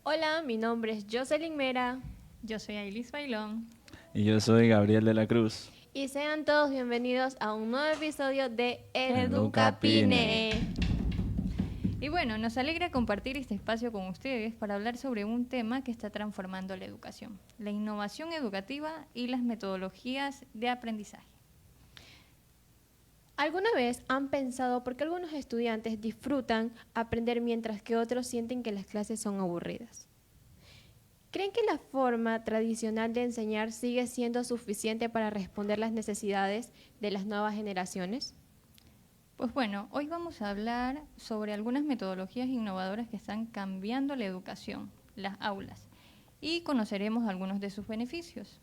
Hola, mi nombre es Jocelyn Mera Yo soy Ailis Bailón. Y yo soy Gabriel de la Cruz. y sean todos bienvenidos a un nuevo episodio de Educapine. Educapine. Y bueno, nos alegra compartir este espacio con ustedes para hablar sobre un tema que está transformando la educación, la innovación educativa y las metodologías de aprendizaje. ¿Alguna vez han pensado por qué algunos estudiantes disfrutan aprender mientras que otros sienten que las clases son aburridas? ¿Creen que la forma tradicional de enseñar sigue siendo suficiente para responder las necesidades de las nuevas generaciones? Pues bueno, hoy vamos a hablar sobre algunas metodologías innovadoras que están cambiando la educación, las aulas, y conoceremos algunos de sus beneficios.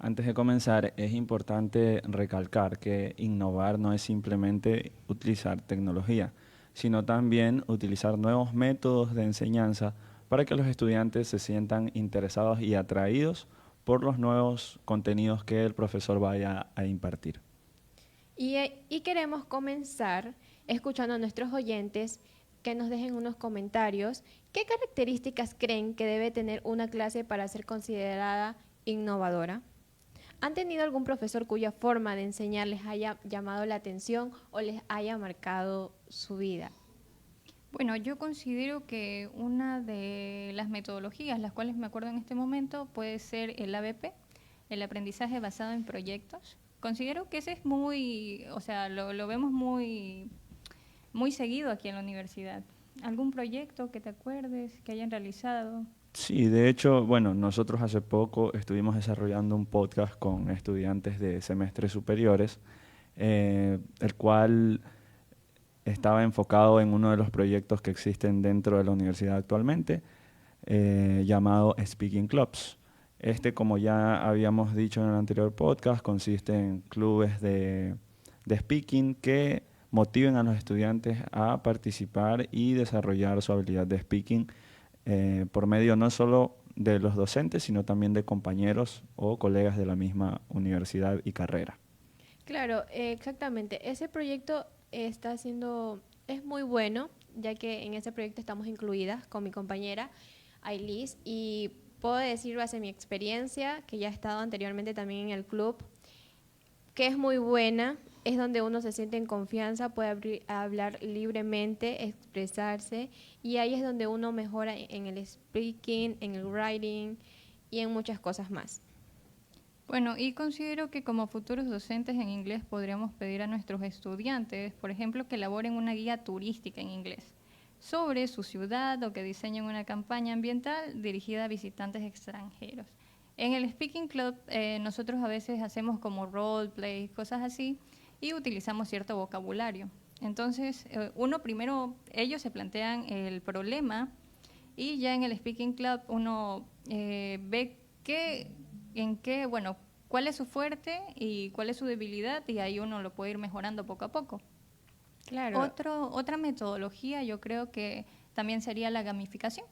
Antes de comenzar, es importante recalcar que innovar no es simplemente utilizar tecnología, sino también utilizar nuevos métodos de enseñanza para que los estudiantes se sientan interesados y atraídos por los nuevos contenidos que el profesor vaya a impartir. Y queremos comenzar escuchando a nuestros oyentes que nos dejen unos comentarios. ¿Qué características creen que debe tener una clase para ser considerada innovadora? ¿Han tenido algún profesor cuya forma de enseñar les haya llamado la atención o les haya marcado su vida? Bueno, yo considero que una de las metodologías, las cuales me acuerdo en este momento, puede ser el ABP, el aprendizaje basado en proyectos. Considero que ese es muy, o sea, lo vemos muy seguido aquí en la universidad. ¿Algún proyecto que te acuerdes, que hayan realizado? Sí, de hecho, bueno, nosotros hace poco estuvimos desarrollando un podcast con estudiantes de semestres superiores, el cual estaba enfocado en uno de los proyectos que existen dentro de la universidad actualmente, llamado Speaking Clubs. Este, como ya habíamos dicho en el anterior podcast, consiste en clubes de speaking que motiven a los estudiantes a participar y desarrollar su habilidad de speaking por medio no solo de los docentes, sino también de compañeros o colegas de la misma universidad y carrera. Claro, exactamente. Ese proyecto es muy bueno, ya que en ese proyecto estamos incluidas con mi compañera Ailis y puedo decir base mi experiencia, que ya he estado anteriormente también en el club, que es muy buena, es donde uno se siente en confianza, puede hablar libremente, expresarse y ahí es donde uno mejora en el speaking, en el writing y en muchas cosas más. Bueno, y considero que como futuros docentes en inglés podríamos pedir a nuestros estudiantes, por ejemplo, que elaboren una guía turística en inglés sobre su ciudad o que diseñen una campaña ambiental dirigida a visitantes extranjeros. En el Speaking Club nosotros a veces hacemos como roleplay, cosas así, y utilizamos cierto vocabulario. Entonces, uno primero, ellos se plantean el problema y ya en el Speaking Club uno ve bueno, cuál es su fuerte y cuál es su debilidad y ahí uno lo puede ir mejorando poco a poco. Claro, Otra metodología yo creo que también sería la gamificación,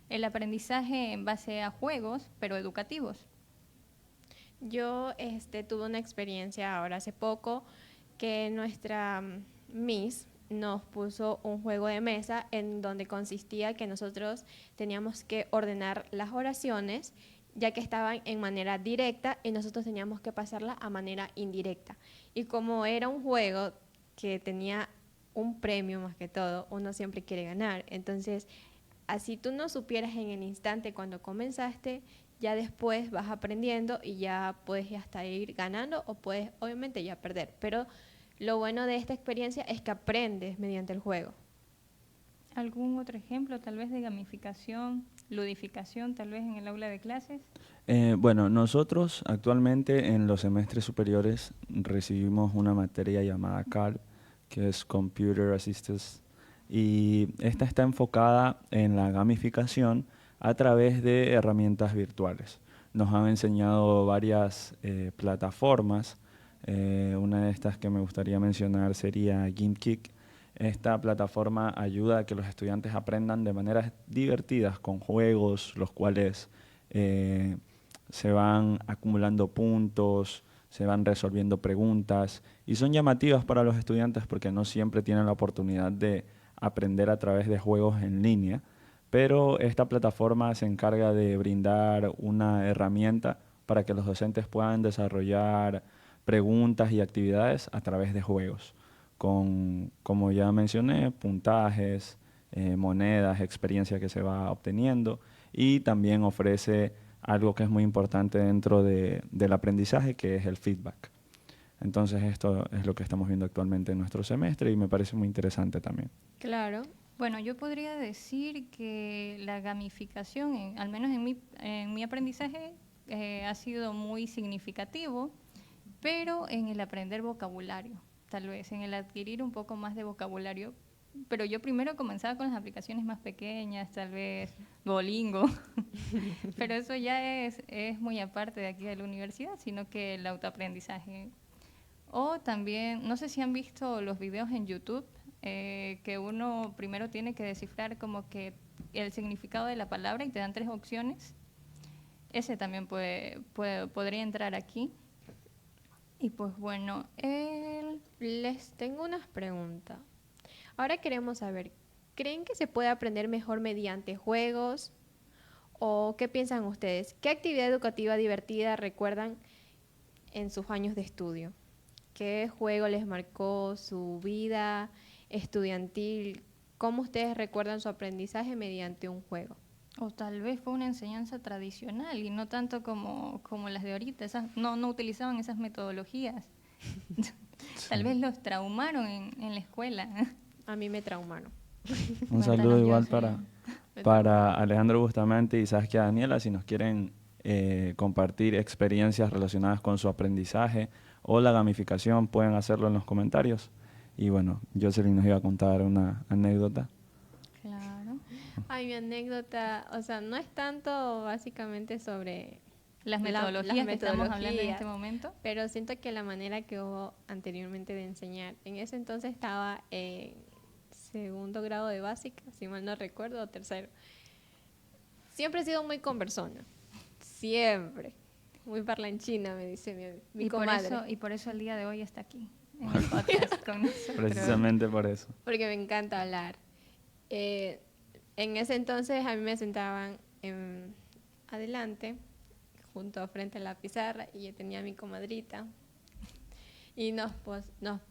el aprendizaje en base a juegos, pero educativos. yo tuve una experiencia ahora hace poco que nuestra Miss nos puso un juego de mesa en donde consistía que nosotros teníamos que ordenar las oraciones ya que estaban en manera directa y nosotros teníamos que pasarla a manera indirecta. Y como era un juego que tenía un premio más que todo, uno siempre quiere ganar. Entonces, así tú no supieras en el instante cuando comenzaste, ya después vas aprendiendo y ya puedes hasta ir ganando o puedes obviamente ya perder. Pero lo bueno de esta experiencia es que aprendes mediante el juego. ¿Algún otro ejemplo tal vez de gamificación, ludificación tal vez en el aula de clases? Bueno, nosotros actualmente en los semestres superiores recibimos una materia llamada CAL, que es Computer Assistance, y esta está enfocada en la gamificación a través de herramientas virtuales. Nos han enseñado varias plataformas. Una de estas que me gustaría mencionar sería GameKick. Esta plataforma ayuda a que los estudiantes aprendan de maneras divertidas con juegos, los cuales se van acumulando puntos, se van resolviendo preguntas y son llamativas para los estudiantes porque no siempre tienen la oportunidad de aprender a través de juegos en línea, pero esta plataforma se encarga de brindar una herramienta para que los docentes puedan desarrollar preguntas y actividades a través de juegos, con, como ya mencioné, puntajes, monedas, experiencia que se va obteniendo, y también ofrece algo que es muy importante dentro del aprendizaje, que es el feedback. Entonces esto es lo que estamos viendo actualmente en nuestro semestre y me parece muy interesante también. Claro. Bueno, yo podría decir que la gamificación, al menos en mi aprendizaje, ha sido muy significativo, pero en el aprender vocabulario, tal vez, en el adquirir un poco más de vocabulario. Pero yo primero comenzaba con las aplicaciones más pequeñas, tal vez Duolingo, pero eso ya es muy aparte de aquí de la universidad, sino que el autoaprendizaje. O también, no sé si han visto los videos en YouTube, que uno primero tiene que descifrar como que el significado de la palabra y te dan 3 opciones. Ese también podría entrar aquí. Y pues bueno, Les tengo unas preguntas. Ahora queremos saber, ¿creen que se puede aprender mejor mediante juegos? ¿O qué piensan ustedes? ¿Qué actividad educativa divertida recuerdan en sus años de estudio? ¿Qué juego les marcó su vida estudiantil? ¿Cómo ustedes recuerdan su aprendizaje mediante un juego? o tal vez fue una enseñanza tradicional y no tanto como las de ahorita. No utilizaban esas metodologías. Tal vez los traumaron en la escuela. A mí me traumaron. Un Bueno, saludo yo igual sí. para Alejandro Bustamante y Saskia Daniela, si nos quieren compartir experiencias relacionadas con su aprendizaje o la gamificación, pueden hacerlo en los comentarios. Y bueno, Jocelyn nos iba a contar una anécdota. Claro. Ay, mi anécdota, o sea, no es tanto básicamente sobre Las las metodologías que estamos hablando en metodologías, este momento. pero siento que la manera que hubo anteriormente de enseñar, en ese entonces estaba en segundo grado de básica, si mal no recuerdo, o tercero. Siempre he sido muy conversona, siempre. Muy parlanchina, me dice mi comadre. Y por eso el día de hoy está aquí, en el podcast con nosotros. Precisamente por eso. Porque me encanta hablar. En ese entonces a mí me sentaban adelante, junto frente a la pizarra, y yo tenía a mi comadrita. Y nos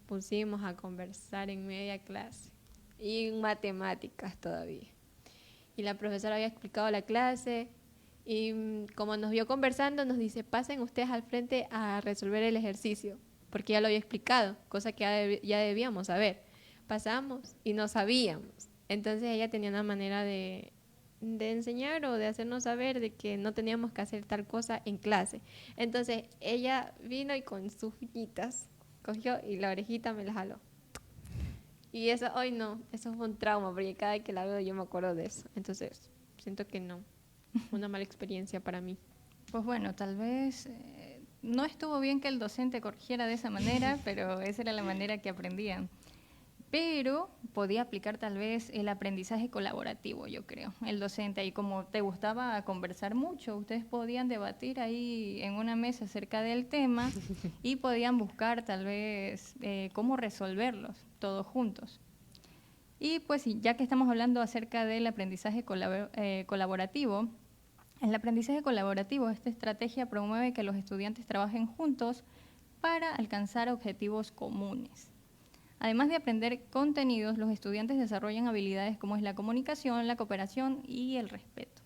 pusimos a conversar en media clase, y en matemáticas todavía. Y la profesora había explicado la clase, y como nos vio conversando, nos dice, pasen ustedes al frente a resolver el ejercicio, porque ya lo había explicado, cosa que ya debíamos saber. Pasamos y no sabíamos. Entonces ella tenía una manera de enseñar o de hacernos saber de que no teníamos que hacer tal cosa en clase. Entonces ella vino y con sus uñitas cogió y la orejita me la jaló. Y eso, hoy no, eso fue un trauma, porque cada vez que la veo yo me acuerdo de eso. Entonces siento que no, una mala experiencia para mí. Pues bueno, tal vez no estuvo bien que el docente corrigiera de esa manera, pero esa era la manera que aprendían. Pero podía aplicar tal vez el aprendizaje colaborativo, yo creo. El docente ahí, como te gustaba conversar mucho, ustedes podían debatir ahí en una mesa acerca del tema y podían buscar tal vez cómo resolverlos todos juntos. Y pues sí, ya que estamos hablando acerca del aprendizaje colaborativo, el aprendizaje colaborativo, esta estrategia promueve que los estudiantes trabajen juntos para alcanzar objetivos comunes. Además de aprender contenidos, los estudiantes desarrollan habilidades como es la comunicación, la cooperación y el respeto.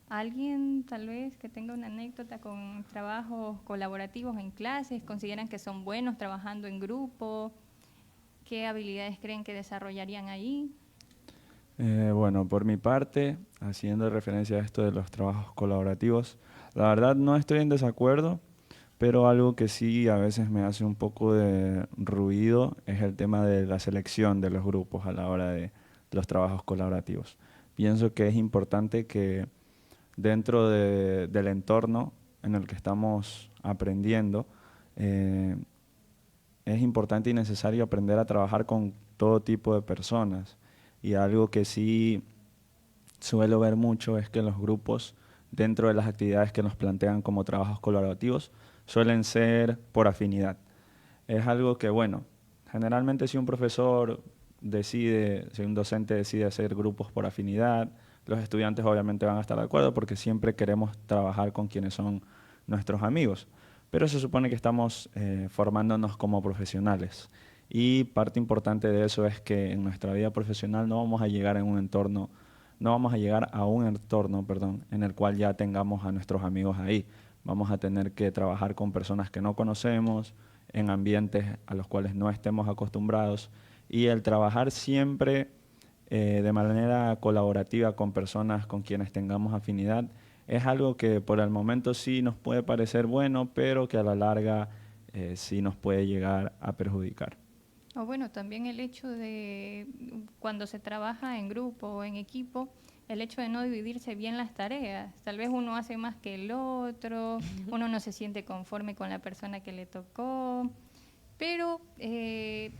¿Alguien tal vez que tenga una anécdota con trabajos colaborativos en clases? ¿Consideran que son buenos trabajando en grupo? ¿Qué habilidades creen que desarrollarían ahí? Bueno, por mi parte, haciendo referencia a esto de los trabajos colaborativos, la verdad no estoy en desacuerdo, pero algo que sí a veces me hace un poco de ruido es el tema de la selección de los grupos a la hora de los trabajos colaborativos. Pienso que es importante que dentro del entorno en el que estamos aprendiendo, es importante y necesario aprender a trabajar con todo tipo de personas. Y algo que sí suelo ver mucho es que los grupos, dentro de las actividades que nos plantean como trabajos colaborativos, suelen ser por afinidad. Es algo que, bueno, generalmente si un profesor si un docente decide hacer grupos por afinidad, los estudiantes obviamente van a estar de acuerdo porque siempre queremos trabajar con quienes son nuestros amigos. Pero se supone que estamos formándonos como profesionales. Y parte importante de eso es que en nuestra vida profesional no vamos a llegar a un entorno, perdón, en el cual ya tengamos a nuestros amigos ahí. Vamos a tener que trabajar con personas que no conocemos, en ambientes a los cuales no estemos acostumbrados. Y el trabajar siempre de manera colaborativa con personas con quienes tengamos afinidad es algo que por el momento sí nos puede parecer bueno, pero que a la larga sí nos puede llegar a perjudicar. O bueno, también el hecho de cuando se trabaja en grupo o en equipo, el hecho de no dividirse bien las tareas. Tal vez uno hace más que el otro, uno no se siente conforme con la persona que le tocó, pero de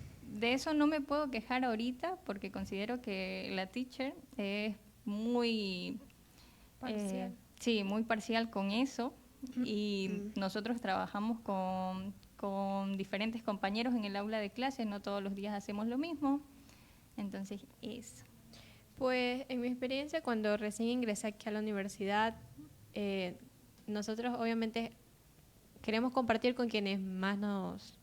eso no me puedo quejar ahorita porque considero que la teacher es muy Parcial. sí, muy parcial con eso y nosotros trabajamos con diferentes compañeros en el aula de clase, no todos los días hacemos lo mismo, entonces eso. Pues en mi experiencia, cuando recién ingresé aquí a la universidad, nosotros obviamente queremos compartir con quienes más nos...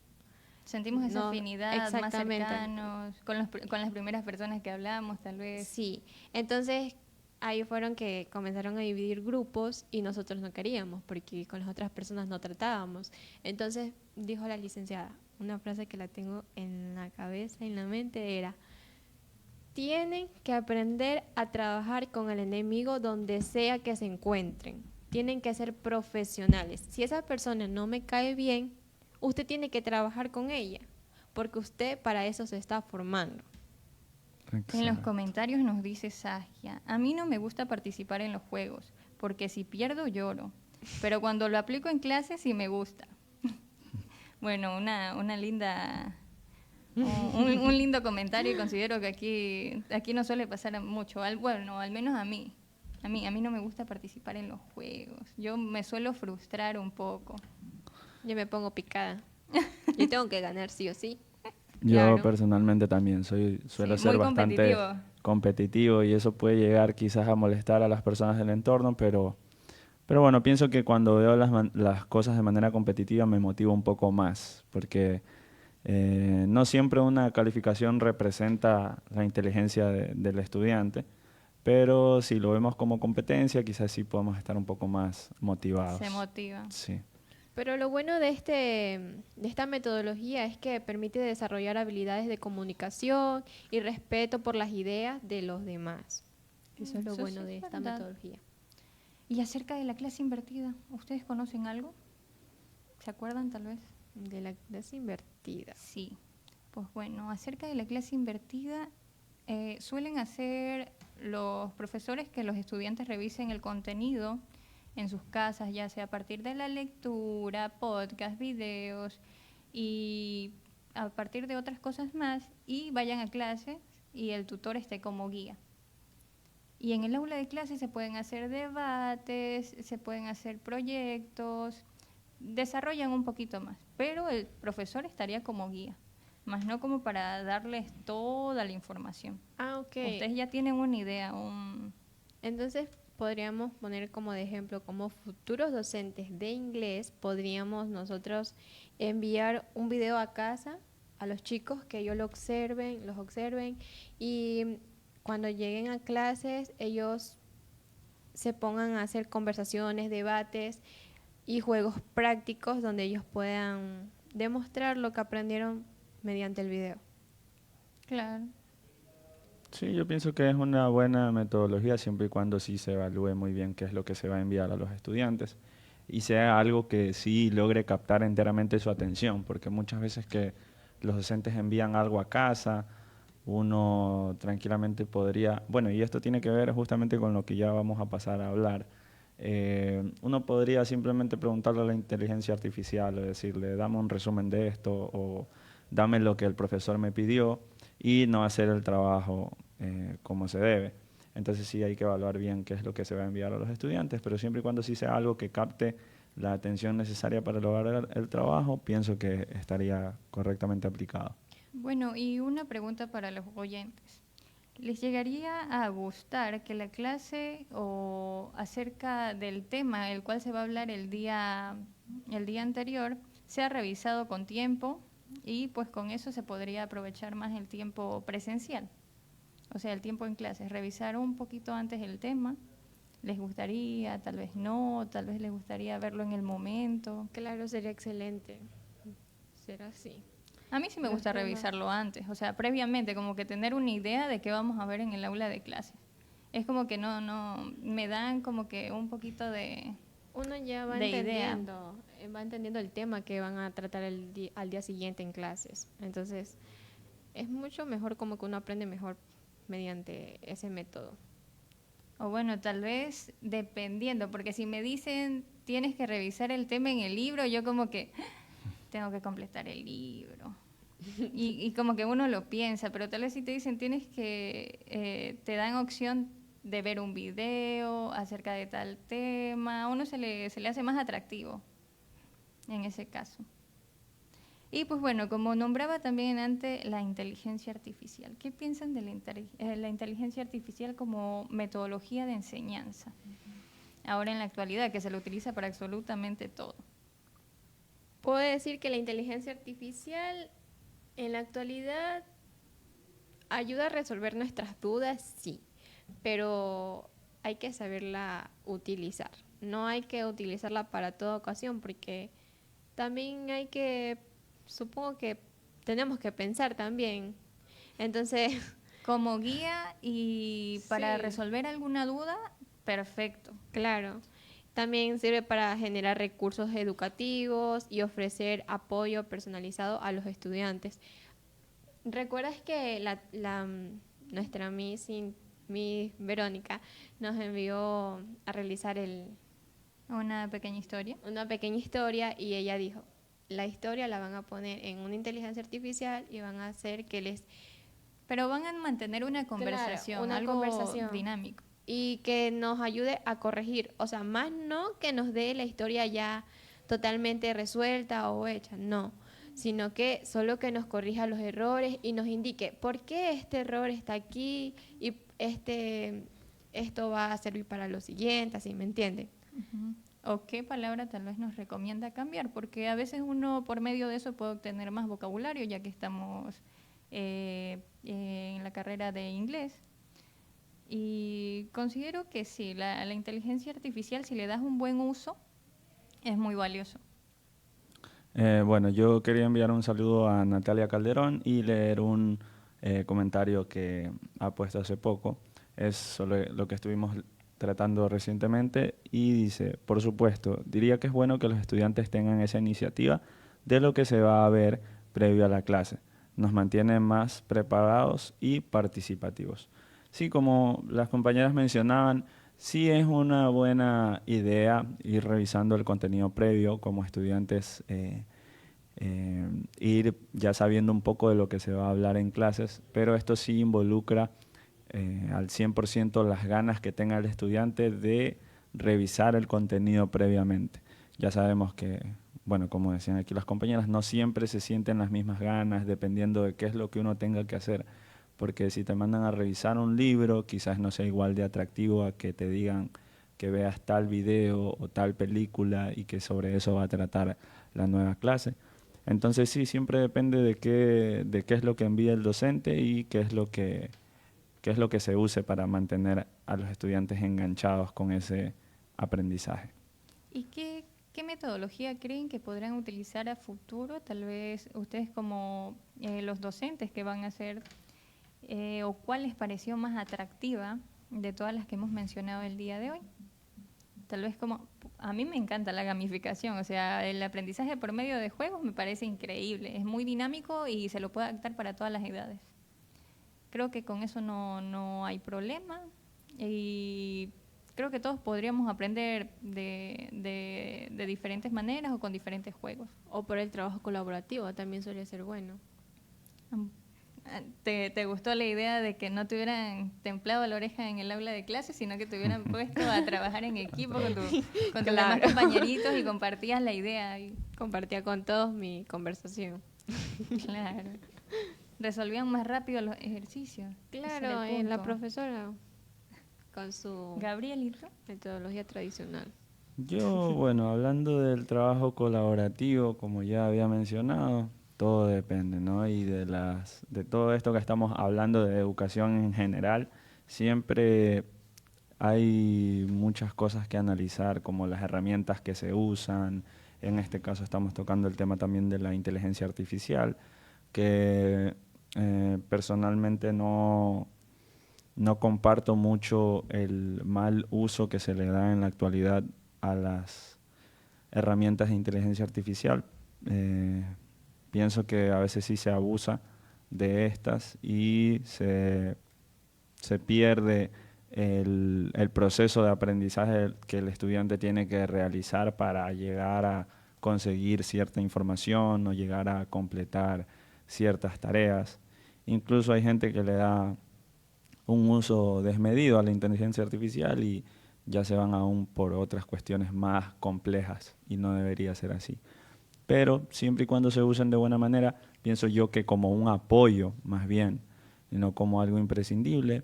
Sentimos esa No, afinidad, más exactamente. cercanos, con las primeras personas que hablamos, tal vez. Sí, entonces ahí fueron que comenzaron a dividir grupos y nosotros no queríamos porque con las otras personas no tratábamos. Entonces dijo la licenciada, una frase que la tengo en la cabeza, en la mente, era: tienen que aprender a trabajar con el enemigo donde sea que se encuentren. Tienen que ser profesionales. Si esa persona no me cae bien, usted tiene que trabajar con ella, porque usted para eso se está formando. En los Excelente. comentarios nos dice Sagia, a mí no me gusta participar en los juegos, porque si pierdo lloro, pero cuando lo aplico en clase sí me gusta. Bueno, una linda... un lindo comentario y considero que aquí no suele pasar mucho, bueno, al menos a mí. A mí no me gusta participar en los juegos. Yo me suelo frustrar un poco. Yo me pongo picada. Yo tengo que ganar sí o sí. Yo Claro. personalmente también suelo Sí, ser muy bastante competitivo. competitivo y eso puede llegar quizás a molestar a las personas del entorno, pero bueno, pienso que cuando veo las cosas de manera competitiva me motiva un poco más, porque no siempre una calificación representa la inteligencia del estudiante, pero si lo vemos como competencia, quizás sí podemos estar un poco más motivados. Se motiva. Sí. Pero lo bueno de esta metodología es que permite desarrollar habilidades de comunicación y respeto por las ideas de los demás. Eso es lo Eso bueno sí de es esta verdad. metodología. Y acerca de la clase invertida, ¿ustedes conocen algo? ¿Se acuerdan tal vez? De la clase invertida. Sí. Pues bueno, acerca de la clase invertida, suelen hacer los profesores que los estudiantes revisen el contenido en sus casas, ya sea a partir de la lectura, podcast, videos y a partir de otras cosas más, y vayan a clase y el tutor esté como guía. Y en el aula de clase se pueden hacer debates, se pueden hacer proyectos, desarrollan un poquito más, pero el profesor estaría como guía, más no como para darles toda la información. Ah, ok. Ustedes ya tienen una idea, Entonces podríamos poner como de ejemplo, como futuros docentes de inglés, podríamos nosotros enviar un video a casa a los chicos que ellos los observen y cuando lleguen a clases ellos se pongan a hacer conversaciones, debates y juegos prácticos donde ellos puedan demostrar lo que aprendieron mediante el video. claro. Sí, yo pienso que es una buena metodología siempre y cuando sí se evalúe muy bien qué es lo que se va a enviar a los estudiantes y sea algo que sí logre captar enteramente su atención, porque muchas veces que los docentes envían algo a casa, uno tranquilamente podría, bueno, y esto tiene que ver justamente con lo que ya vamos a pasar a hablar, uno podría simplemente preguntarle a la inteligencia artificial o decirle, dame un resumen de esto o dame lo que el profesor me pidió y no hacer el trabajo como se debe. Entonces sí hay que evaluar bien qué es lo que se va a enviar a los estudiantes, pero siempre y cuando sí sea algo que capte la atención necesaria para lograr el trabajo, pienso que estaría correctamente aplicado. Bueno, y una pregunta para los oyentes. ¿Les llegaría a gustar que la clase o acerca del tema el cual se va a hablar el día anterior sea revisado con tiempo y pues con eso se podría aprovechar más el tiempo presencial? O sea, el tiempo en clases, revisar un poquito antes el tema. ¿Les gustaría? Tal vez no, tal vez les gustaría verlo en el momento. Claro, sería excelente. Será así. A mí sí me Los gusta temas. revisarlo antes, o sea, previamente, como que tener una idea de qué vamos a ver en el aula de clases. Es como que me dan como que un poquito Uno ya de idea. va entendiendo el tema que van a tratar al día siguiente en clases. Entonces, es mucho mejor, como que uno aprende mejor mediante ese método. O bueno, tal vez dependiendo, porque si me dicen tienes que revisar el tema en el libro, yo como que tengo que completar el libro. Y como que uno lo piensa, pero tal vez si te dicen tienes que, te dan opción de ver un video acerca de tal tema, a uno se le hace más atractivo en ese caso. Y pues bueno, como nombraba también antes la inteligencia artificial, ¿qué piensan de la inteligencia artificial como metodología de enseñanza? Ahora en la actualidad, que se lo utiliza para absolutamente todo. Puedo decir que la inteligencia artificial en la actualidad ayuda a resolver nuestras dudas, sí, pero hay que saberla utilizar. No hay que utilizarla para toda ocasión, porque también supongo que tenemos que pensar también. Entonces, Como guía y para sí, resolver alguna duda, perfecto. claro. También sirve para generar recursos educativos y ofrecer apoyo personalizado a los estudiantes. ¿Recuerdas que nuestra Miss Verónica nos envió a realizar Una pequeña historia. una pequeña historia y ella dijo, la historia la van a poner en una inteligencia artificial y van a hacer que les... Pero van a mantener una conversación, una algo conversación. dinámico. Y que nos ayude a corregir, o sea, más no que nos dé la historia ya totalmente resuelta o hecha, no, sino que solo que nos corrija los errores y nos indique por qué este error está aquí y esto va a servir para lo siguiente, así, ¿me entiende? Ujú. O qué palabra tal vez nos recomienda cambiar, porque a veces uno por medio de eso puede obtener más vocabulario, ya que estamos en la carrera de inglés. Y considero que sí, la inteligencia artificial, si le das un buen uso, es muy valioso. Bueno, yo quería enviar un saludo a Natalia Calderón y leer un comentario que ha puesto hace poco. Es sobre lo que estuvimos tratando recientemente y dice, por supuesto, diría que es bueno que los estudiantes tengan esa iniciativa de lo que se va a ver previo a la clase. Nos mantiene más preparados y participativos. Sí, como las compañeras mencionaban, sí es una buena idea ir revisando el contenido previo como estudiantes, ir ya sabiendo un poco de lo que se va a hablar en clases, pero esto sí involucra al 100% las ganas que tenga el estudiante de revisar el contenido previamente. Ya sabemos que, bueno, como decían aquí las compañeras, no siempre se sienten las mismas ganas dependiendo de qué es lo que uno tenga que hacer. Porque si te mandan a revisar un libro, quizás no sea igual de atractivo a que te digan que veas tal video o tal película y que sobre eso va a tratar la nueva clase. Entonces sí, siempre depende de qué es lo que envía el docente y qué es lo que se use para mantener a los estudiantes enganchados con ese aprendizaje. ¿Y qué metodología creen que podrán utilizar a futuro? Tal vez ustedes como los docentes que van a hacer, o cuál les pareció más atractiva de todas las que hemos mencionado el día de hoy. Tal vez como, a mí me encanta la gamificación, o sea, el aprendizaje por medio de juegos me parece increíble, es muy dinámico y se lo puede adaptar para todas las edades. Creo que con eso no hay problema y creo que todos podríamos aprender de diferentes maneras o con diferentes juegos. O por el trabajo colaborativo, también suele ser bueno. ¿Te gustó la idea de que no te hubieran templado la oreja en el aula de clase, sino que te hubieran puesto a trabajar en equipo con tus demás compañeritos y compartías la idea? Compartía con todos mi conversación. Claro. resolvían más rápido los ejercicios. Ese era Claro, el la punto. profesora con su Gabrielito. metodología tradicional. Yo, bueno, hablando del trabajo colaborativo, como ya había mencionado, todo depende, ¿no? Y de todo esto que estamos hablando de educación en general, siempre hay muchas cosas que analizar, como las herramientas que se usan. En este caso estamos tocando el tema también de la inteligencia artificial, que personalmente no comparto mucho el mal uso que se le da en la actualidad a las herramientas de inteligencia artificial. Eh, Pienso que a veces sí se abusa de estas y se pierde el proceso de aprendizaje que el estudiante tiene que realizar para llegar a conseguir cierta información o llegar a completar ciertas tareas. Incluso hay gente que le da un uso desmedido a la inteligencia artificial y ya se van aún por otras cuestiones más complejas y no debería ser así. Pero siempre y cuando se usen de buena manera, pienso yo que como un apoyo más bien, y no como algo imprescindible,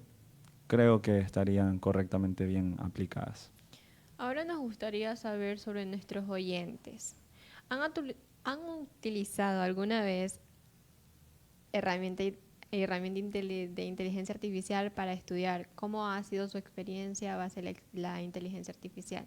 creo que estarían correctamente bien aplicadas. Ahora nos gustaría saber sobre nuestros oyentes. ¿Han utilizado alguna vez herramienta, de inteligencia artificial para estudiar? ¿Cómo ha sido su experiencia a base de la inteligencia artificial?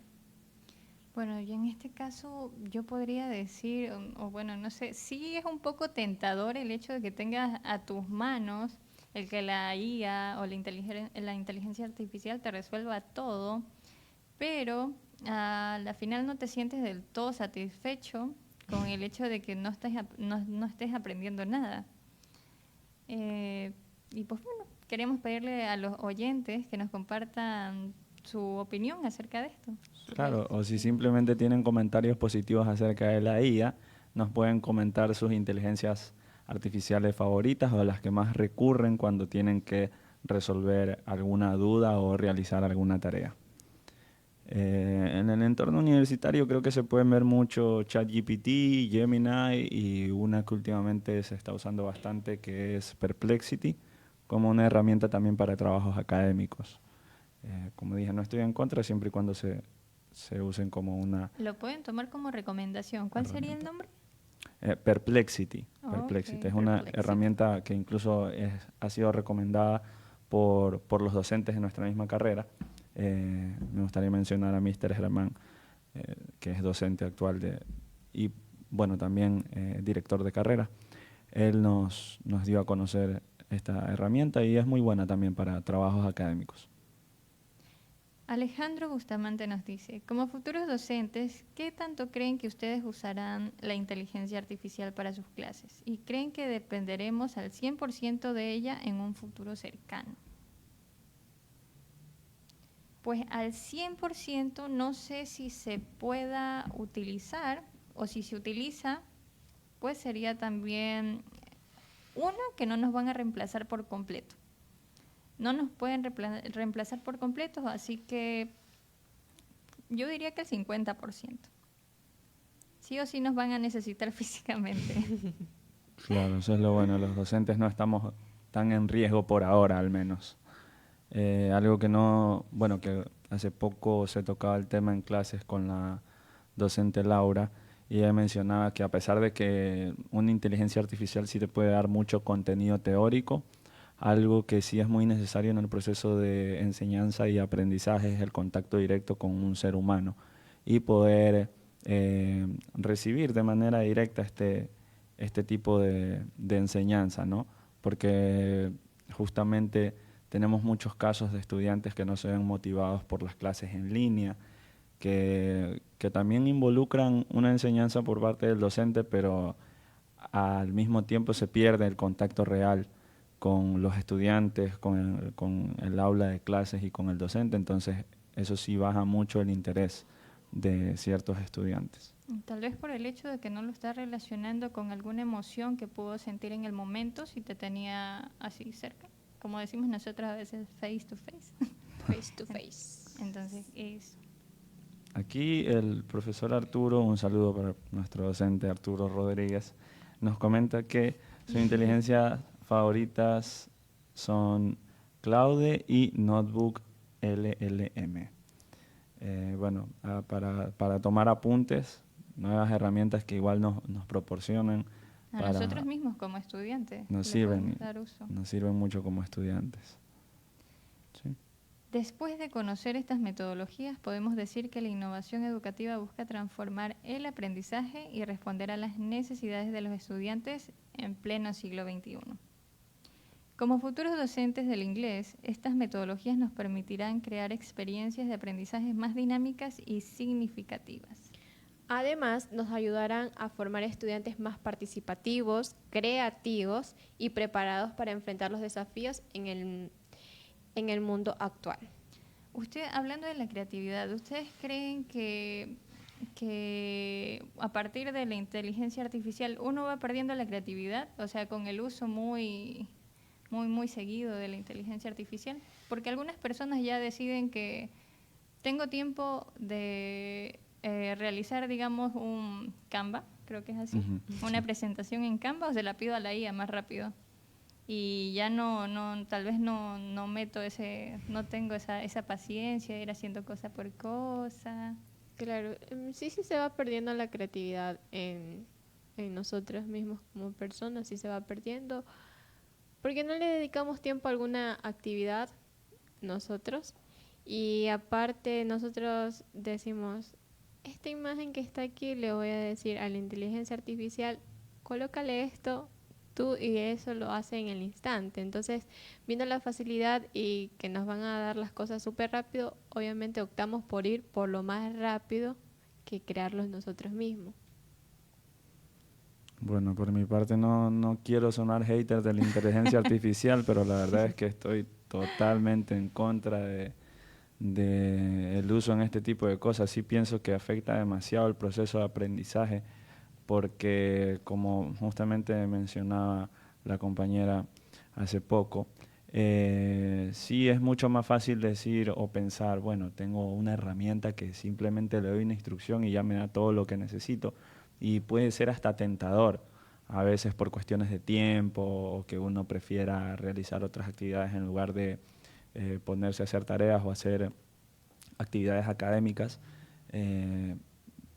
Bueno, yo en este caso, yo podría decir, o bueno, no sé, sí es un poco tentador el hecho de que tengas a tus manos el que la IA o la inteligencia artificial te resuelva todo, pero a la final no te sientes del todo satisfecho con el hecho de que no estés aprendiendo nada. Y pues bueno, queremos pedirle a los oyentes que nos compartan su opinión acerca de esto. Claro, o si simplemente tienen comentarios positivos acerca de la IA, nos pueden comentar sus inteligencias artificiales favoritas o las que más recurren cuando tienen que resolver alguna duda o realizar alguna tarea. En el entorno universitario creo que se pueden ver mucho ChatGPT, Gemini y una que últimamente se está usando bastante que es Perplexity como una herramienta también para trabajos académicos. Como dije, no estoy en contra siempre y cuando se usen como una Lo pueden tomar como recomendación. ¿Cuál sería el herramienta. nombre? Perplexity. Ok, Perplexity es una Perplexity. herramienta que incluso ha sido recomendada por los docentes de nuestra misma carrera. Me gustaría mencionar a Mr. Germán, que es docente actual y bueno, también director de carrera. Él nos dio a conocer esta herramienta y es muy buena también para trabajos académicos. Alejandro Bustamante nos dice, como futuros docentes, ¿qué tanto creen que ustedes usarán la inteligencia artificial para sus clases? ¿Y creen que dependeremos al 100% de ella en un futuro cercano? Pues al 100% no sé si se pueda utilizar o si se utiliza, pues sería también uno que no nos van a reemplazar por completo. No nos pueden reemplazar por completo, así que yo diría que el 50%. Sí o sí nos van a necesitar físicamente. Claro, eso es lo bueno. Los docentes no estamos tan en riesgo por ahora, al menos. Algo que no, bueno, que hace poco se tocaba el tema en clases con la docente Laura y ella mencionaba que a pesar de que una inteligencia artificial sí te puede dar mucho contenido teórico, algo que sí es muy necesario en el proceso de enseñanza y aprendizaje es el contacto directo con un ser humano y poder recibir de manera directa este tipo de enseñanza, ¿no? Porque justamente tenemos muchos casos de estudiantes que no se ven motivados por las clases en línea, que también involucran una enseñanza por parte del docente, pero al mismo tiempo se pierde el contacto real con los estudiantes, con el aula de clases y con el docente, entonces eso sí baja mucho el interés de ciertos estudiantes. Tal vez por el hecho de que no lo estás relacionando con alguna emoción que pudo sentir en el momento si te tenía así cerca. Como decimos nosotros a veces, face to face. Face to face. Entonces, es Aquí el profesor Arturo, un saludo para nuestro docente Arturo Rodríguez, nos comenta que su inteligencia favoritas son Claude y Notebook LLM. Bueno, para tomar apuntes, nuevas herramientas que igual nos proporcionan. A nosotros mismos como estudiantes Nos le sirven, podemos dar uso. nos sirven mucho como estudiantes. Sí. Después de conocer estas metodologías, podemos decir que la innovación educativa busca transformar el aprendizaje y responder a las necesidades de los estudiantes en pleno siglo XXI. Como futuros docentes del inglés, estas metodologías nos permitirán crear experiencias de aprendizaje más dinámicas y significativas. Además, nos ayudarán a formar estudiantes más participativos, creativos y preparados para enfrentar los desafíos en el mundo actual. Hablando de la creatividad, ¿ustedes creen que a partir de la inteligencia artificial uno va perdiendo la creatividad? O sea, con el uso muy seguido de la inteligencia artificial. Porque algunas personas ya deciden que tengo tiempo de realizar, digamos, un Canva, creo que es así, una presentación en Canva, o se la pido a la IA más rápido. Y ya tal vez no meto no tengo esa paciencia de ir haciendo cosa por cosa. Claro, sí se va perdiendo la creatividad en nosotros mismos como personas, sí se va perdiendo, porque no le dedicamos tiempo a alguna actividad nosotros, y aparte nosotros decimos, esta imagen que está aquí le voy a decir a la inteligencia artificial, colócale esto tú, y eso lo hace en el instante. Entonces, viendo la facilidad y que nos van a dar las cosas súper rápido, obviamente optamos por ir por lo más rápido que crearlos nosotros mismos. Bueno, por mi parte no quiero sonar hater de la inteligencia artificial, pero la verdad es que estoy totalmente en contra de el uso en este tipo de cosas. Sí pienso que afecta demasiado el proceso de aprendizaje, porque como justamente mencionaba la compañera hace poco, sí es mucho más fácil decir o pensar, bueno, tengo una herramienta que simplemente le doy una instrucción y ya me da todo lo que necesito, y puede ser hasta tentador, a veces por cuestiones de tiempo o que uno prefiera realizar otras actividades en lugar de ponerse a hacer tareas o hacer actividades académicas.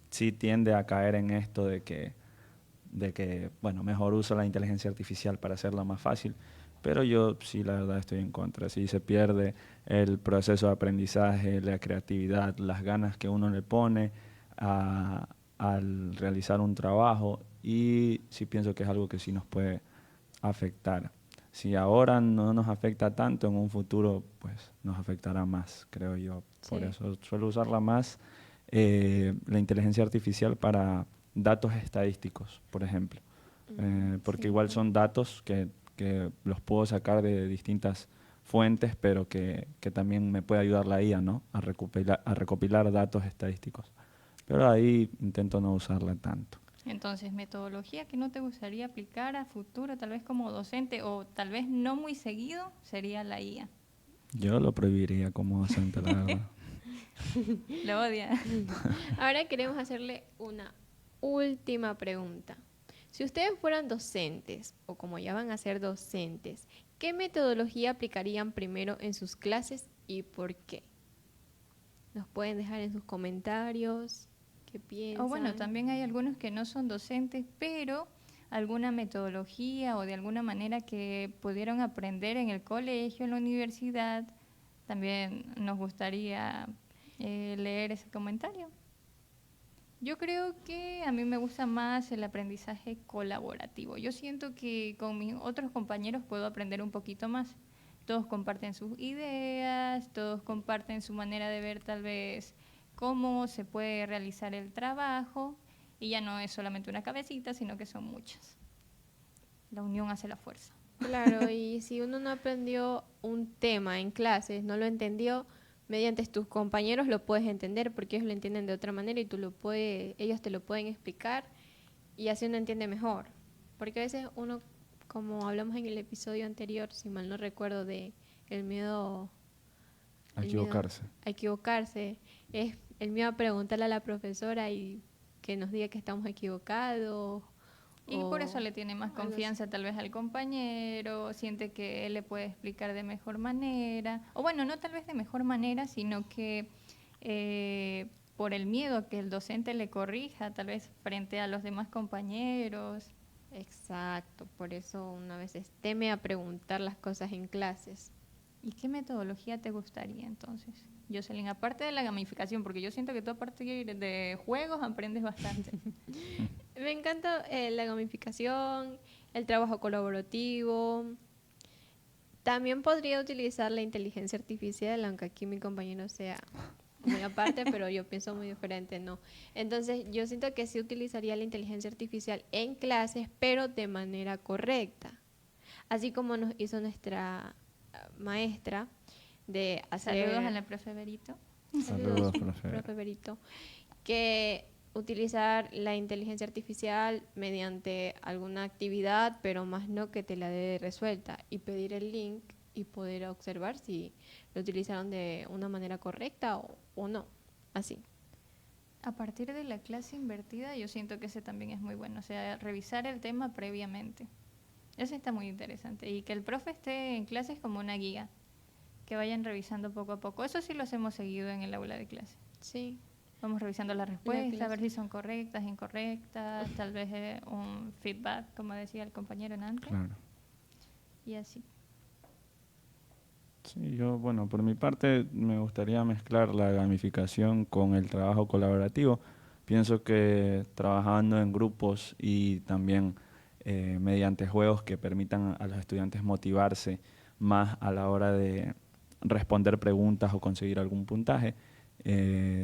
Sí tiende a caer en esto de que, bueno, mejor uso la inteligencia artificial para hacerla más fácil, pero yo sí, la verdad, estoy en contra. Sí se pierde el proceso de aprendizaje, la creatividad, las ganas que uno le pone al realizar un trabajo, y sí pienso que es algo que sí nos puede afectar. Si ahora no nos afecta tanto, en un futuro pues nos afectará más, creo yo. Por eso suelo usarla más, la inteligencia artificial, para datos estadísticos, por ejemplo. Porque igual son datos que los puedo sacar de distintas fuentes, pero que también me puede ayudar la IA, ¿no? A recopilar datos estadísticos. Pero ahí intento no usarla tanto. Entonces, metodología que no te gustaría aplicar a futuro, tal vez como docente o tal vez no muy seguido, sería la IA. Yo lo prohibiría como docente, la verdad. Lo odia. Ahora queremos hacerle una última pregunta. Si ustedes fueran docentes, o como ya van a ser docentes, ¿qué metodología aplicarían primero en sus clases y por qué? Nos pueden dejar en sus comentarios qué piensan. O bueno, también hay algunos que no son docentes, pero alguna metodología o de alguna manera que pudieron aprender en el colegio, en la universidad, también nos gustaría leer ese comentario. Yo creo que a mí me gusta más el aprendizaje colaborativo. Yo siento que con mis otros compañeros puedo aprender un poquito más. Todos comparten sus ideas, todos comparten su manera de ver tal vez cómo se puede realizar el trabajo, y ya no es solamente una cabecita, sino que son muchas. La unión hace la fuerza. Claro, y si uno no aprendió un tema en clases, no lo entendió, mediante tus compañeros lo puedes entender, porque ellos lo entienden de otra manera y ellos te lo pueden explicar, y así uno entiende mejor. Porque a veces uno, como hablamos en el episodio anterior, si mal no recuerdo, de el miedo A equivocarse. a equivocarse, es el miedo a preguntarle a la profesora y que nos diga que estamos equivocados, Y por eso le tiene más algo así. confianza tal vez al compañero, siente que él le puede explicar de mejor manera, o bueno, no tal vez de mejor manera, sino que por el miedo a que el docente le corrija, tal vez frente a los demás compañeros. Exacto, por eso una vez teme a preguntar las cosas en clases. ¿Y qué metodología te gustaría entonces, Jocelyn? Aparte de la gamificación, porque yo siento que tú a partir de juegos aprendes bastante. Me encanta la gamificación, el trabajo colaborativo. También podría utilizar la inteligencia artificial, aunque aquí mi compañero sea muy aparte, pero yo pienso muy diferente, no. Entonces, yo siento que sí utilizaría la inteligencia artificial en clases, pero de manera correcta. Así como nos hizo nuestra maestra de hacer... Saludos a la profe Berito. Saludos, profe. profe Berito, que utilizar la inteligencia artificial mediante alguna actividad, pero más no que te la dé resuelta, y pedir el link y poder observar si lo utilizaron de una manera correcta o no, así. A partir de la clase invertida, yo siento que ese también es muy bueno, o sea, revisar el tema previamente. Eso está muy interesante. Y que el profe esté en clases como una guía, que vayan revisando poco a poco. Eso sí lo hacemos seguido en el aula de clase. Sí. Vamos revisando las respuestas, a ver clase. si son correctas, incorrectas, tal vez un feedback, como decía el compañero antes, Claro. y así. Sí, yo, bueno, por mi parte me gustaría mezclar la gamificación con el trabajo colaborativo. Pienso que trabajando en grupos y también mediante juegos que permitan a los estudiantes motivarse más a la hora de responder preguntas o conseguir algún puntaje,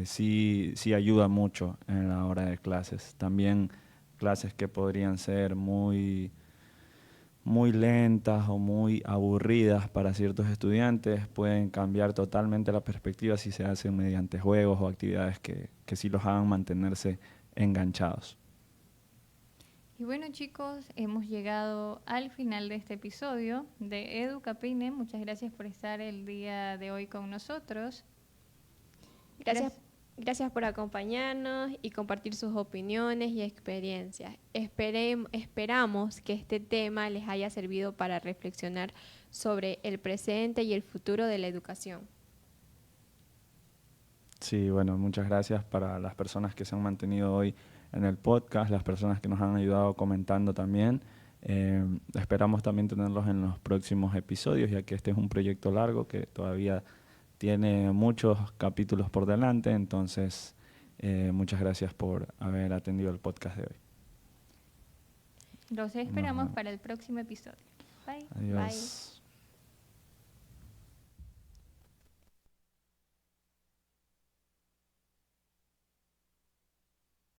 sí ayuda mucho en la hora de clases. También clases que podrían ser muy lentas o muy aburridas para ciertos estudiantes pueden cambiar totalmente la perspectiva si se hacen mediante juegos o actividades que sí los hagan mantenerse enganchados. Y bueno, chicos, hemos llegado al final de este episodio de Educapine. Muchas gracias por estar el día de hoy con nosotros. Gracias por acompañarnos y compartir sus opiniones y experiencias. Esperamos que este tema les haya servido para reflexionar sobre el presente y el futuro de la educación. Sí, bueno, muchas gracias para las personas que se han mantenido hoy en el podcast, las personas que nos han ayudado comentando también. Esperamos también tenerlos en los próximos episodios, ya que este es un proyecto largo que todavía tiene muchos capítulos por delante, entonces muchas gracias por haber atendido el podcast de hoy. Los esperamos para el próximo episodio. Bye. Adiós. Bye.